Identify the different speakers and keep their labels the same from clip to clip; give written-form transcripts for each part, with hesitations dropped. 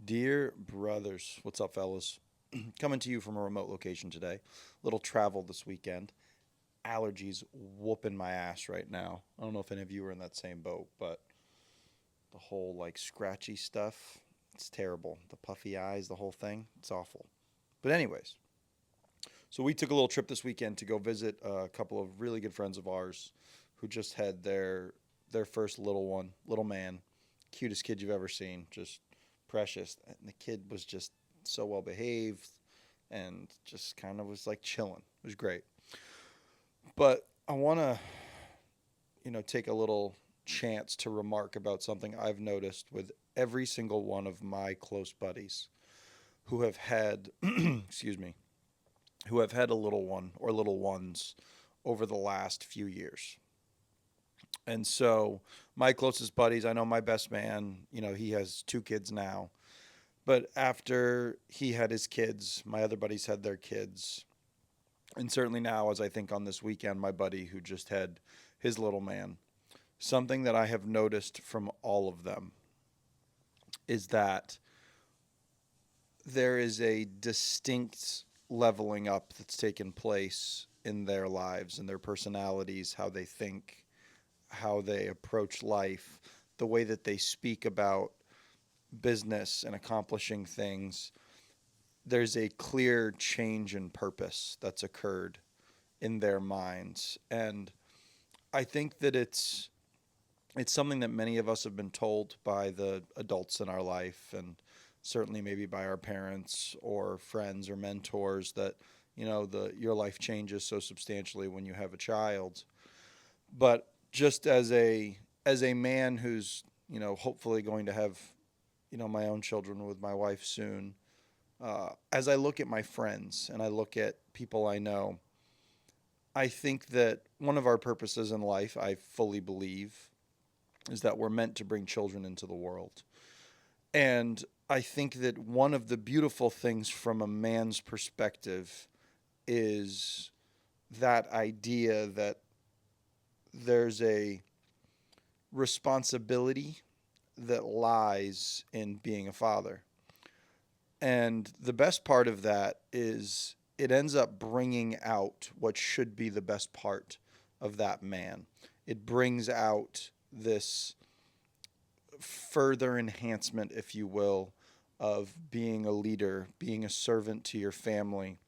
Speaker 1: Dear brothers, what's up, fellas? Coming to you from a remote location today. Little travel this weekend. Allergies whooping my ass right now. I don't know if any of you are in that same boat, but the whole like scratchy stuff, it's terrible. The puffy eyes, the whole thing, it's awful. But, anyways, so we took a little trip this weekend to go visit a couple of really good friends of ours who just had their first little one, little man, cutest kid you've ever seen, just precious. And the kid was just so well behaved and just kind of was like chilling. It was great. But I want to, take a little chance to remark about something I've noticed with every single one of my close buddies who have had, excuse me, who have had a little one or little ones over the last few years. And so, my closest buddies, I know my best man, he has two kids now. But after he had his kids, my other buddies had their kids. And certainly now, as I think on this weekend, my buddy who just had his little man, something that I have noticed from all of them is that there is a distinct leveling up that's taken place in their lives and their personalities, how they think, how they approach life, the way that they speak about business and accomplishing things. There's a clear change in purpose that's occurred in their minds. And I think that it's something that many of us have been told by the adults in our life, and certainly maybe by our parents or friends or mentors, that the your life changes so substantially when you have a child. But just as a man who's hopefully going to have my own children with my wife soon, as I look at my friends and I look at people I know, I think that one of our purposes in life, I fully believe, is that we're meant to bring children into the world. And I think that one of the beautiful things from a man's perspective is that idea that there's a responsibility that lies in being a father. And the best part of that is it ends up bringing out what should be the best part of that man. It brings out this further enhancement, if you will, of being a leader, being a servant to your family,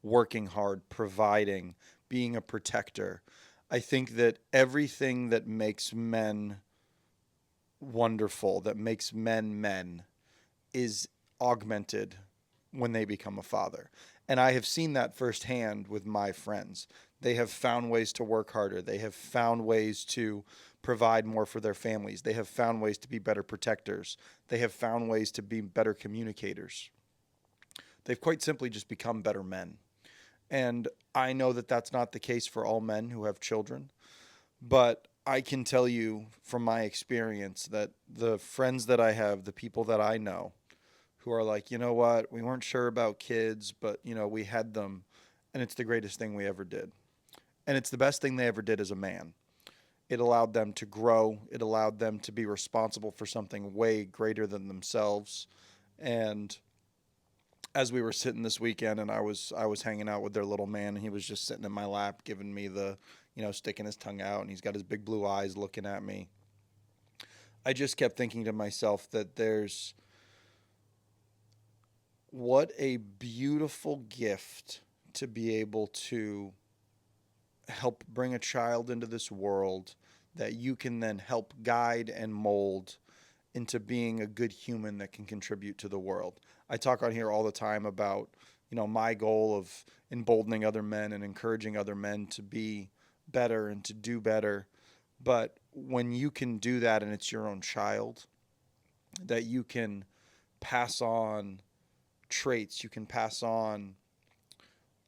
Speaker 1: working hard, providing, being a protector. I think that everything that makes men wonderful, that makes men men, is augmented when they become a father. And I have seen that firsthand with my friends. They have found ways to work harder. They have found ways to provide more for their families. They have found ways to be better protectors. They have found ways to be better communicators. They've quite simply just become better men. And I know that that's not the case for all men who have children, but I can tell you from my experience that the friends that I have, the people that I know, who are like, you know what, we weren't sure about kids, but we had them, and it's the greatest thing we ever did. And it's the best thing they ever did as a man. It allowed them to grow, it allowed them to be responsible for something way greater than themselves. And as we were sitting this weekend and I was hanging out with their little man, and he was just sitting in my lap giving me the, sticking his tongue out, and he's got his big blue eyes looking at me. I just kept thinking to myself that there's what a beautiful gift to be able to help bring a child into this world that you can then help guide and mold into being a good human that can contribute to the world. I talk on here all the time about, my goal of emboldening other men and encouraging other men to be better and to do better. But when you can do that and it's your own child, that you can pass on traits, you can pass on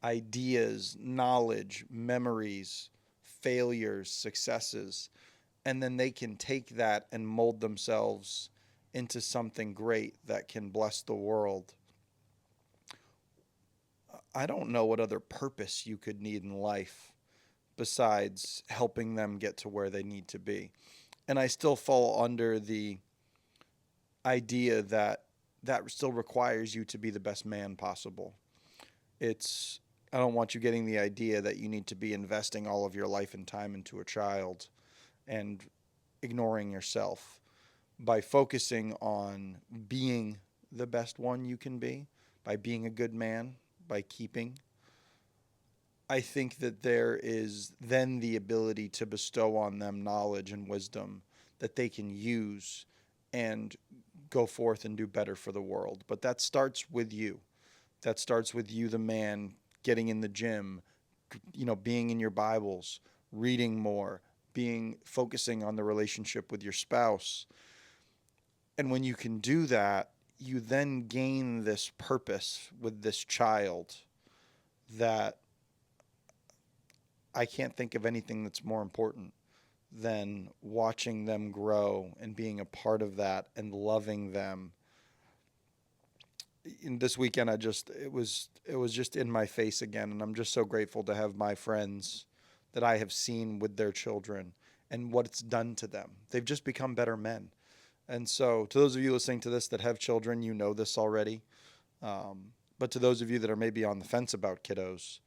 Speaker 1: ideas, knowledge, memories, failures, successes, and then they can take that and mold themselves into something great that can bless the world. I don't know what other purpose you could need in life besides helping them get to where they need to be. And I still fall under the idea that that still requires you to be the best man possible. I don't want you getting the idea that you need to be investing all of your life and time into a child and ignoring yourself. By focusing on being the best one you can be, by being a good man, by keeping, I think that there is then the ability to bestow on them knowledge and wisdom that they can use and go forth and do better for the world. But that starts with you. That starts with you, the man, getting in the gym, being in your Bibles, reading more, focusing on the relationship with your spouse. And when you can do that, you then gain this purpose with this child that I can't think of anything that's more important than watching them grow and being a part of that and loving them. This weekend, it was just in my face again, and I'm just so grateful to have my friends that I have seen with their children and what it's done to them. They've just become better men. And so to those of you listening to this that have children, you know this already. But to those of you that are maybe on the fence about kiddos,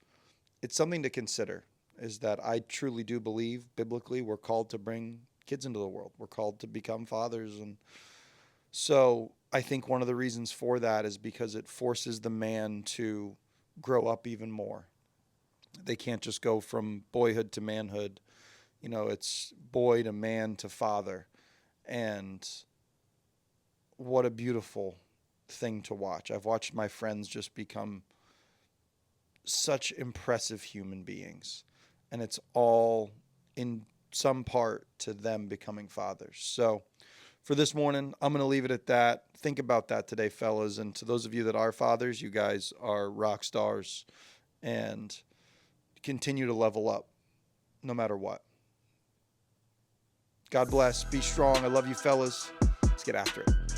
Speaker 1: it's something to consider, is that I truly do believe biblically we're called to bring kids into the world. We're called to become fathers. And so I think one of the reasons for that is because it forces the man to grow up even more. They can't just go from boyhood to manhood. It's boy to man to father. And what a beautiful thing to watch. I've watched my friends just become such impressive human beings. And it's all in some part to them becoming fathers. So for this morning, I'm going to leave it at that. Think about that today, fellas. And to those of you that are fathers, you guys are rock stars. And continue to level up no matter what. God bless. Be strong. I love you, fellas. Let's get after it.